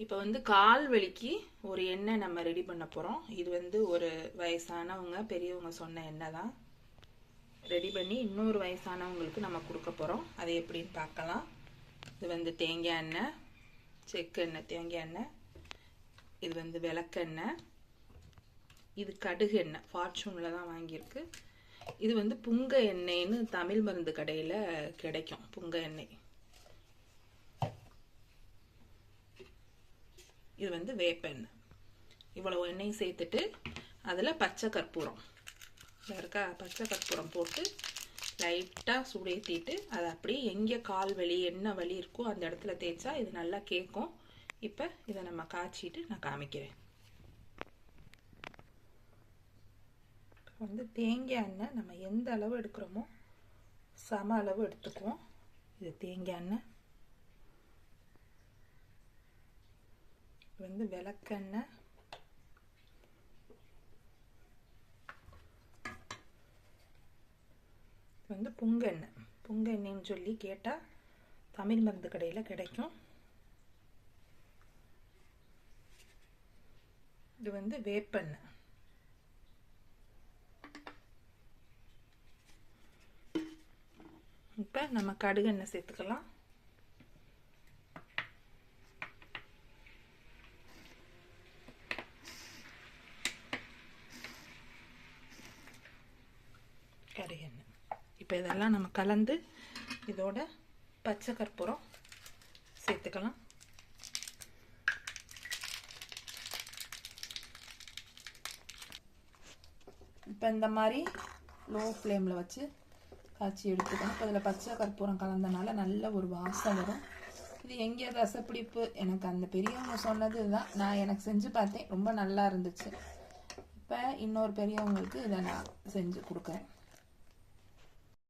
இப்போ வந்து கால் வலிக்கு ஒரு எண்ணெய் நம்ம ரெடி பண்ண போகிறோம். இது வந்து ஒரு வயசானவங்க பெரியவங்க சொன்ன எண்ணெய் தான். ரெடி பண்ணி இன்னொரு வயசானவங்களுக்கு நம்ம கொடுக்க போகிறோம். அது எப்படின்னு பார்க்கலாம். இது வந்து தேங்காய் எண்ணெய், செக்கு எண்ணெய், தேங்காய் எண்ணெய். இது வந்து விளக்கெண்ணெய். இது கடுகு எண்ணெய், ஃபார்ச்சூனில் தான் வாங்கியிருக்கு. இது வந்து புங்க எண்ணெய்ன்னு தமிழ் மருந்து கடையில் கிடைக்கும். புங்க எண்ணெய். இது வந்து வேப்பெண்ணெய். இவ்வளோ எண்ணெயும் சேர்த்துட்டு அதில் பச்சை கற்பூரம் இருக்கா, பச்சை கற்பூரம் போட்டு லைட்டாக சுடேற்றிட்டு அதை அப்படியே எங்கே கால் வலி என்ன வலி இருக்கோ அந்த இடத்துல தேய்ச்சா இது நல்லா கேட்கும். இப்போ இதை நம்ம காய்ச்சிட்டு நான் காமிக்கிறேன். வந்து தேங்காய் எண்ணெய் நம்ம எந்த அளவு எடுக்கிறோமோ சம அளவு எடுத்துக்குவோம். இது தேங்காய் எண்ணெய். வந்து விளக்கெண்ணெய். வந்து புங்கெண்ணெய். புங்கெண்ணெய்ன்னு சொல்லி கேட்டால் தமிழ் மருந்து கடையில் கிடைக்கும். இது வந்து வேப்பெண்ணெய். இப்போ நம்ம கடுகெண்ணெய் சேர்த்துக்கலாம். கடுகெண்ணெய். இப்போ இதெல்லாம் நம்ம கலந்து இதோட பச்சை கற்பூரம் சேர்த்துக்கலாம். இப்போ இந்த மாதிரி லோ ஃப்ளேமில் வச்சு காய்ச்சி எடுத்துக்கணும். இப்போ இதில் பச்சை கற்பூரம் கலந்தனால நல்ல ஒரு வாசம் வரும். இது எங்கே ரசப்பிடிப்பு, எனக்கு அந்த பெரியவங்க சொன்னது தான். நான் எனக்கு செஞ்சு பார்த்தேன், ரொம்ப நல்லா இருந்துச்சு. இப்போ இன்னொரு பெரியவங்களுக்கு இதை நான் செஞ்சு கொடுக்குறேன்.